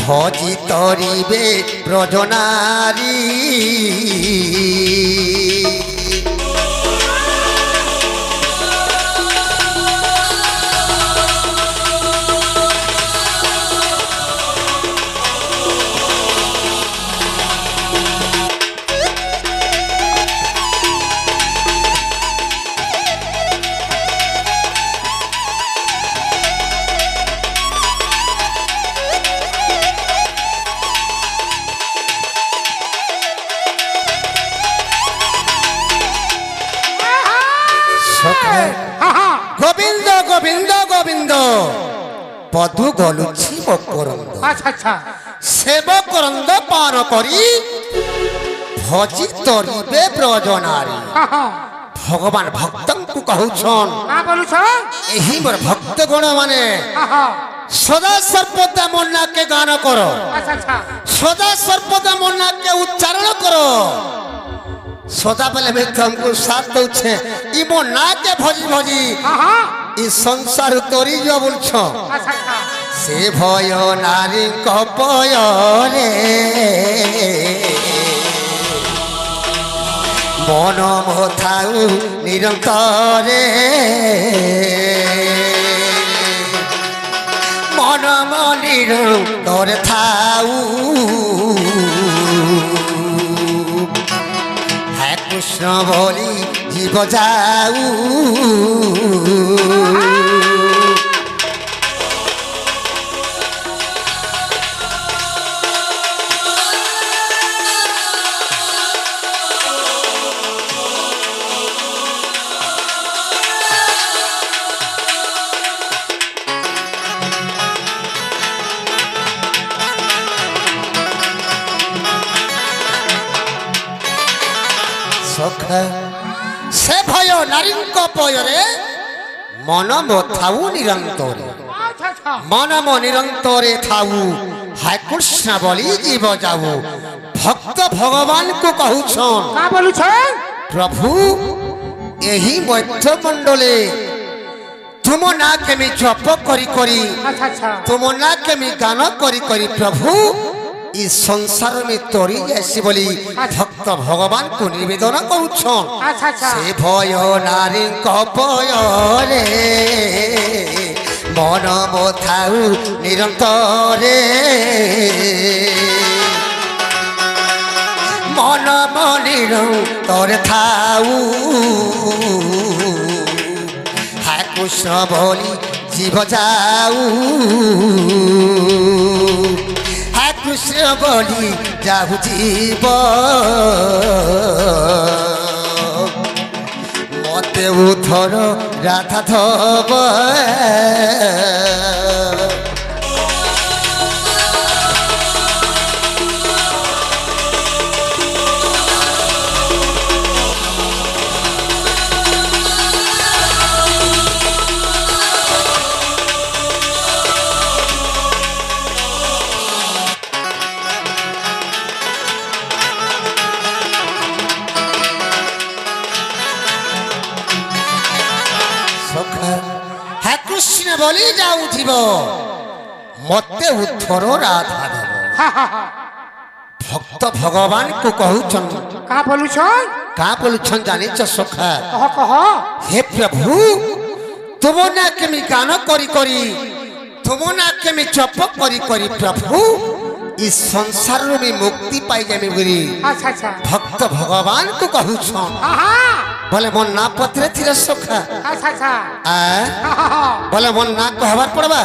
ভজি তরিবে ব্রজনারী গোবিন্দ গোবিন্দ গোবিন্দ পদু গলুছি বকরন্দ সেবকরন্দ পান করি ভজি তরিবে ব্রজনারী ভগবান ভক্তଙ୍କୁ কহুছন ଏହି ମୋର ଭକ୍ତ ଗଣ ମାନେ ସଦା ସର୍ବଦା ମୋ ନାକେ ଗାନ କର ସଦା ସର୍ବଦା ମୋ ନାକେ ଉଚ୍ଚାରଣ କର सदा पहले मैं तुमको साथ दूचे इमो ना के भजी भजी इस संसार तोरी जो बोलछो से भय नारी कपय रे मन मोथाउ निरंतरे मन निरंतर थाउ कृष्ण बोली जीव जाऊ से भय नारी पयरे मन मो थाऊ निरंतरे मन मो निरंतरे थाऊ हाय कृष्ण बोली जीव जाऊ भक्त भगवान को कहूछन प्रभु यही मध्य मंडले तुम ना केमी जप करी करी तुम ना केमी गान करी करी प्रभु इस संसार में तोरी जैसी बोली भक्त भगवान को निवेदन करूछन से भय नारी कपय रे मन मोथाउ निरंतरे मन निरंतर थाउ हाय कृष्ण बोली जीव जाऊ कृष्ण बोली जाऊ जीव मते उथर राधा थब कृष्ण बोली जाऊ जीव मते उथर राधा देव भक्त भगवान को कहूछन का बोलुछन जानी छ सखा हे प्रभु तुम ना केमी गान करी करी तुम ना केमी जप करी करी प्रभु इस संसार में मुक्ति पाई जामी बोली भक्त भगवान को कहूछन बोले मन ना पत्रे थिरे सखा बोले मन ना कहबार पड़बा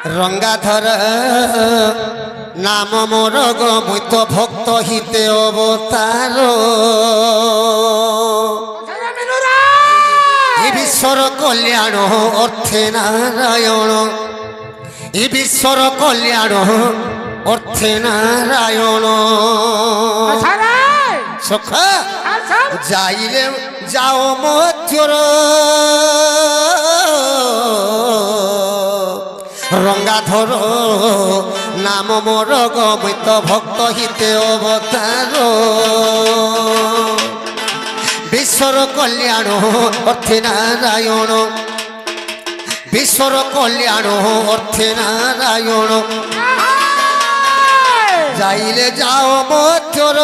रंगाधर नाम मोर मुई तो भक्त हिते अवतार विश्वर कल्याण अर्थे नारायण विश्वर कल्याण अर्थे नारायण सखा जाइले जाओ मध्यर रंगाधर नाम मोर गमित भक्त हिते अवतार विश्वर कल्याण अर्थे नारायण বিশ্বর কল্যাণ অর্থে নারায়ণ যাইলে যাও মধ্যর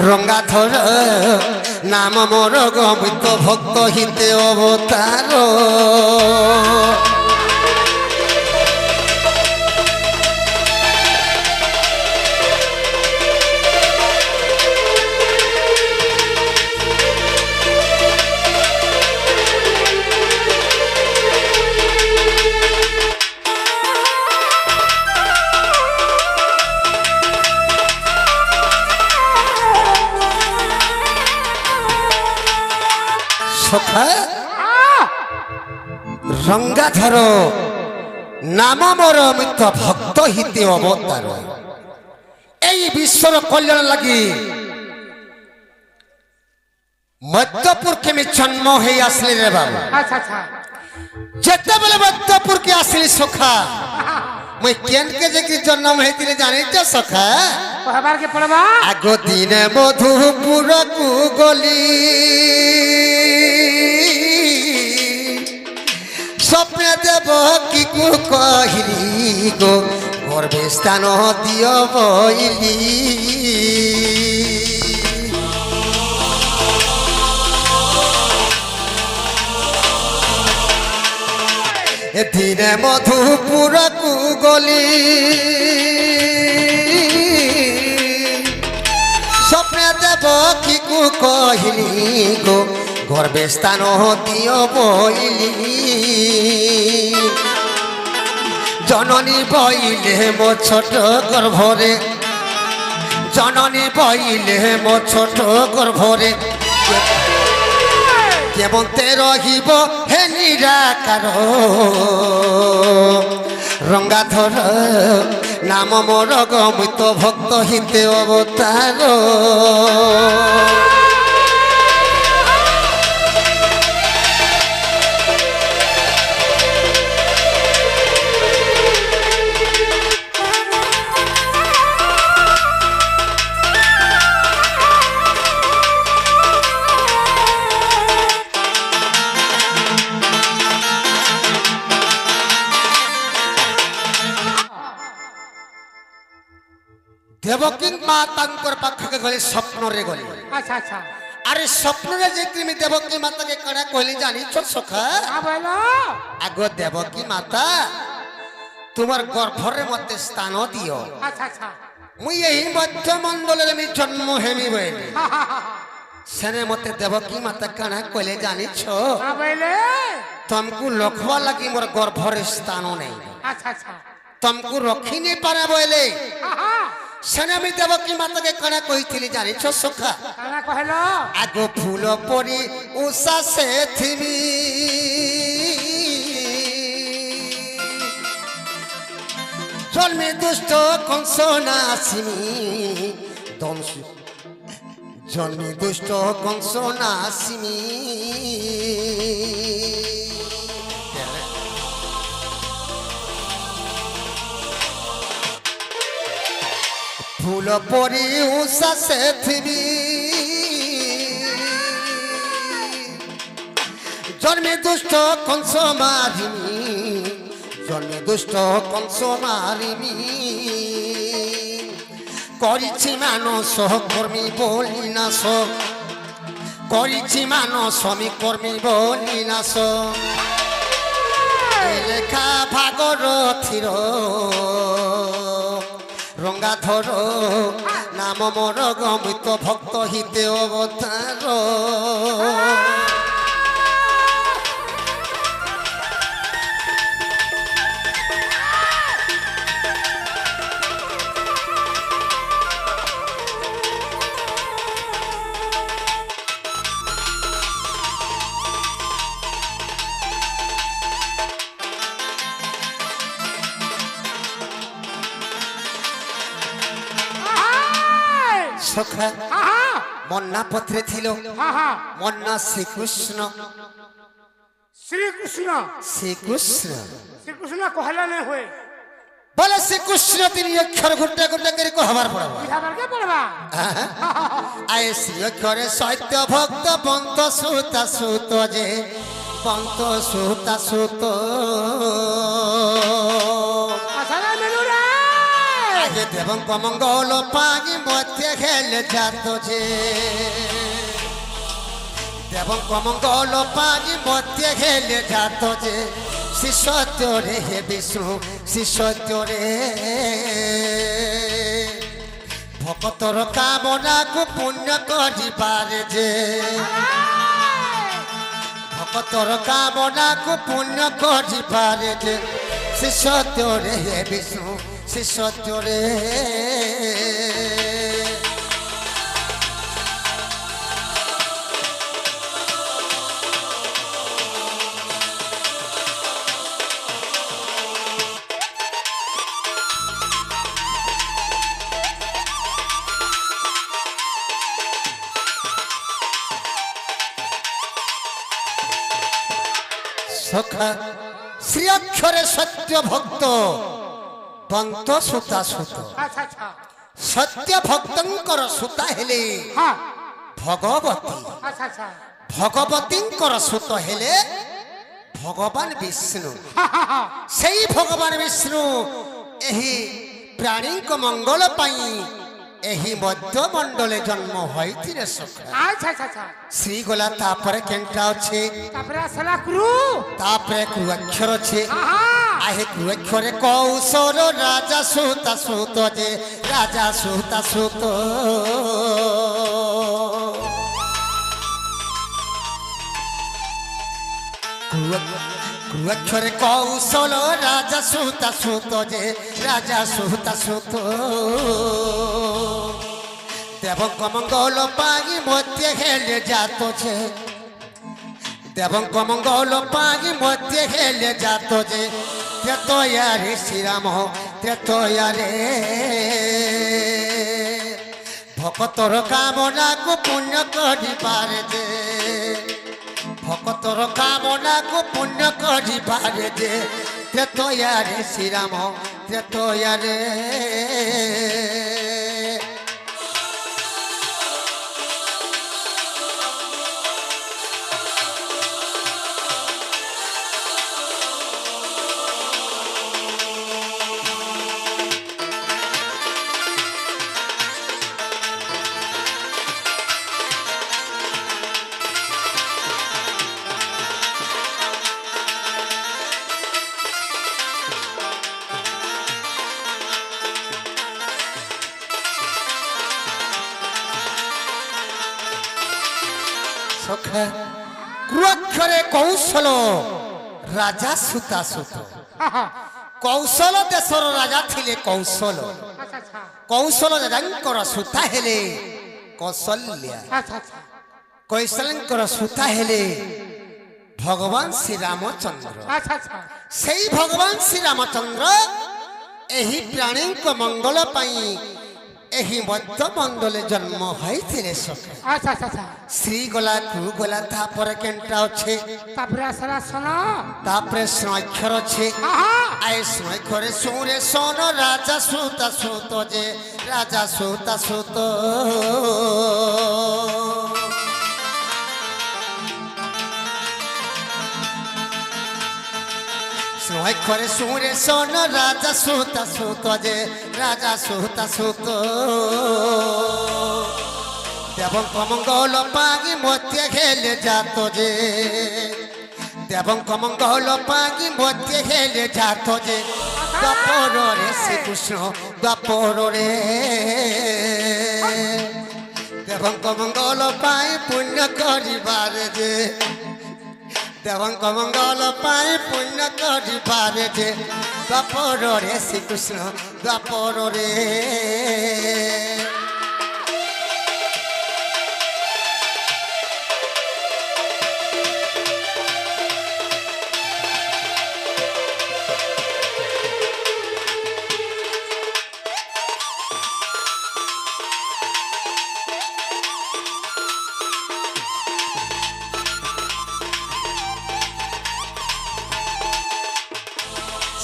রঙ্গাধর নাম মোর গমিত ভক্ত হিতে অবতার রঙ্গাধর নাম মোর মিত্র ভক্ত হিতে অবতার এই বিশ্বর কল্যাণ লাগি মধ্যপুর কেমি জন্ম হয়ে আসলি রে বাবু যেতেবেলে মধ্যপুরকে আসলি সখা মুই কেনকে যে কি জন্ম হয়েছিলে জানিছ সখা আগ দিনে মধুপুরকু গলি স্বপ্নে দেব কি কু কহিলি গো গর্বে স্থান দিও বইলি দিনে মধুপুরকু গলি স্বপ্নে দেব কি কু কহিলি গো গর্বে স্থান দিও বইলি জননী বইলে মো ছোট গর্ভরে জননী বইলে মো ছোট গর্ভরে কেমন তে রহিব হে নিরাকার রঙ্গাধর নাম মোর গমিত ভক্ত হিতে অবতার দেবকী মা তাঙ্কর পাখকে গলে স্বপ্নরে গলে আচ্ছা আচ্ছা আরে স্বপ্নরে যে তুমি দেবকী মাতাকে কানা কইলি জানিছ সখা আগ দেবকী মাতা তোমার গর্ভরে মধ্যে স্থান দিও আচ্ছা আচ্ছা মুই এই মধ্যমণ্ডলের আমি জন্ম হেমি বইলি সেনে মতে দেবকী মাতা কানা কইলে জানিছ তমকু লখবা লাগি মোর গর্ভরে স্থান নেই আচ্ছা আচ্ছা তমকু রখি নি পারে বইলে সেনে আমি দেবকী মাতাকে কানা কইছিলি জানিছ সখা আগ ফুল পরি উষা সে থিবি জন্মে দুষ্ট কংস নাসিমি দংশু জন্মে দুষ্ট কংস নাসিমি ফুল পরি উষা সে থিবি জন্মে দুষ্ট কংস মারিমি জন্মে দুষ্ট কংস মারিমি করিছি মানস কর্মী বলি নাশ করিছি মানস আমি কর্মী বলি নাশ লেখা ভাগরথীর রঙ্গাধর নাম মোর গমিত ভক্ত হিতে অবতার সখা মন্না পত্রে ছিল মন্না শ্রীকৃষ্ণ শ্রীকৃষ্ণ শ্রীকৃষ্ণ শ্রীকৃষ্ণ কহলা नहीं हुए বলে শ্রীকৃষ্ণ তিনি অক্ষর ঘুরতে ঘুরতে করে কহবার পড়াবো বিহাবারকে পড়বা আয় শ্রী অক্ষরে সত্য ভক্ত বন্ত সুতা সুত যে বন্ত সুতা সুত আসলে মেনুরা আগে দেবঙ্ক মঙ্গল পাগি মধ্যে খেলে যাত যে দেবঙ্ক মঙ্গল পাগি মধ্যে খেলে যাত যে শিষ্য রে হে বিষ্ণু শিষ্য রে ভকতর কামনাকু পুণ্য করিবারে যে ভকতর কামনাকু পুণ্য করিবারে যে শিষ্য রে হে বিষ্ণু শিষ্য রে সখা শ্রী অক্ষরে সত্য ভক্ত বন্ত সুতা সুত আচ্ছা আচ্ছা সত্য ভক্তঙ্কর সুতা হেলে হ্যাঁ ভগবতী আচ্ছা আচ্ছা ভগবতীঙ্কর সুত হেলে ভগবান বিষ্ণু সেই ভগবান বিষ্ণু ଏହି ପ୍ରାଣୀଙ୍କ ମଙ୍ଗଳ ପାଇଁ ଏହି ମଧ୍ୟମଣ୍ଡଳେ ଜନ୍ମ ହୋଇଥିଲେ ସଖା আচ্ছা আচ্ছা আচ্ছা ଶ୍ରୀ ଗଲା ତାପରେ କେନ୍ଟା ଅଛି তারপরে আসলা ক্রু ତାପରେ କୁଅକ୍ଷର ଅଛି আহা আহে কুঅক্ষরে কৌশল রাজা সুতা সুত যে রাজা সুতা সুত কুঅক্ষরে কৌশল রাজা সুতা সুত যে রাজা সুতা সুত দেবঙ্ক মঙ্গল পাগি মধ্যে হেলে যাত যে দেবঙ্ক মঙ্গল পাগি মধ্যে হেলে যাত যে ত্রেতয়ারে শ্রীরাম ত্রেতয়ারে ভকতর কামনাকু পুণ্য করিবারে যে ভকতর কামনাকু পুণ্য করিবারে যে ত্রেতয়ারে শ্রীরাম ত্রেতয়ারে সখা কুঅক্ষরে কৌশল রাজা সুতা সুত কৌশল দেশর রাজা থিলে কৌশল আচ্ছা আচ্ছা কৌশল রাজাঙ্কর সুতা হেলে কৌশল্যা আচ্ছা আচ্ছা কৌশলঙ্কর সুতা হেলে ভগবান শ্রীরামচন্দ্র আচ্ছা আচ্ছা সেই ভগবান শ্রীরামচন্দ্র ଏହି ପ୍ରାଣୀଙ୍କ ମଙ୍ଗଳ ପାଇଁ ଏହି ମଧ୍ୟମଣ୍ଡଳେ ଜନ୍ମ ହୋଇଥିଲେ ସଖା আচ্ছা আচ্ছা আচ্ছা ଶ୍ରୀ ଗଲା ତୁ ଗଲା ତାପରେ କେନ୍ଟା ଅଛି তারপরে আসলা শোন ତାପରେ ସ୍ନୈକ୍ଷର ଅଛି আহা ଆଏ ସ୍ନୈକ୍ଷରେ ଶୁଣେ ସୋନ ରାଜା ସୁତା ସୁତ ଯେ ରାଜା ସୁତା ସୁତ স্নৈক্ষরে শুনে শোন রাজা সুতা সুত যে রাজা সুতা সুত দেবঙ্ক মঙ্গল পাগি মধ্যে খেলে যাত যে দেবঙ্ক মঙ্গল পাগি মধ্যে খেলে যাত যে দ্বাপরে শ্রীকৃষ্ণ দ্বাপরে দেবঙ্ক মঙ্গল পাই পুণ্য করিবারে যে দেবঙ্ক মঙ্গল পাই পুণ্য করিবারে যে দ্বাপরে শ্রীকৃষ্ণ দ্বাপরে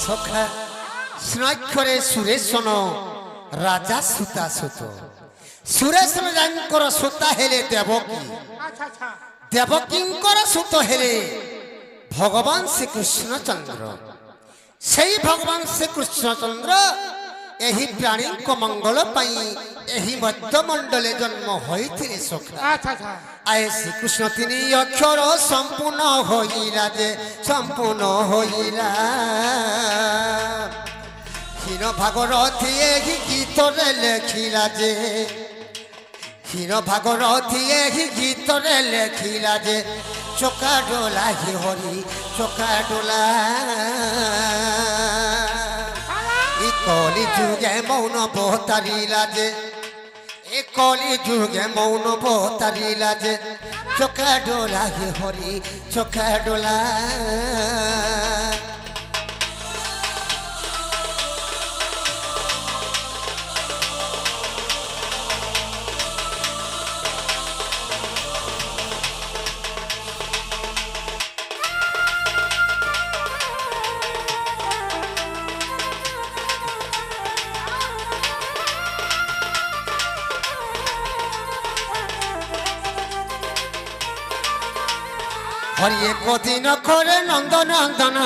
সখা ସ୍ନାକ୍ଷରେ ସୁରେଶନ ରାଜା ସୂତା ସୁତ ସୁରେଶନ ଯାଙ୍କର ସୂତା ହେଲେ ଦେବକୀ আচ্ছা আচ্ছা ଦେବକୀଙ୍କର ସୂତ ହେଲେ ଭଗବାନ ଶ୍ରୀକୃଷ୍ଣ ଚନ୍ଦ୍ର ସେଇ ଭଗବାନ ଶ୍ରୀକୃଷ୍ଣ ଚନ୍ଦ୍ର ଏହି ପ୍ରାଣୀଙ୍କ ମଙ୍ଗଳ ପାଇଁ ଏହି ମଧ୍ୟମଣ୍ଡଳେ ଜନ୍ମ ହୋଇଥିଲେ ସଖା আচ্ছা আচ্ছা আয়ে শ্রীকৃষ্ণ তিনি অক্ষর সম্পূর্ণ হইলা যে সম্পূর্ণ হইলা হীন ভাগরথী এই গীতরে লেখিলা যে হীন ভাগরথী এই গীতরে লেখিলা যে চোকা ডোলা হি হরি চোকা ডোলা ই কলি যুগে মৌন বহতারিলা যে এ কলি যুগে মৌন বহতারিলা যে চোখা ডোলা হে হরি চোখা ডোলা হরিয়ে কদিন করে নন্দ নন্দন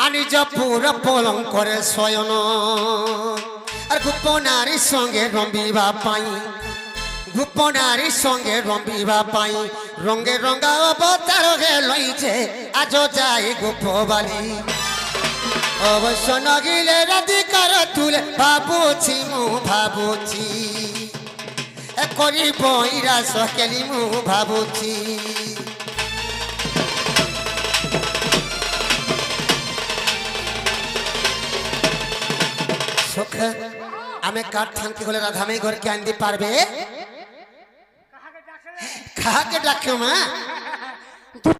আনিজ পুর পলং করে শয়ন আর গোপনারী সঙ্গে রম্বিবা পাই গোপনারী সঙ্গে রম্বিবা পাই রঙ্গে রঙ্গা অবতার হে লইছে আজ যাই গোপবালি অবশ্য নগিলে রাধিকার তুলে ভাবুছি মু ভাবুছি এ করি বইরা সকেলি মু ভাবুছি সখা আমি কাঠ থানতে গেলে রাধা মেয়ে ঘরকে আনতে পারবে কাহাকে ডাকে মা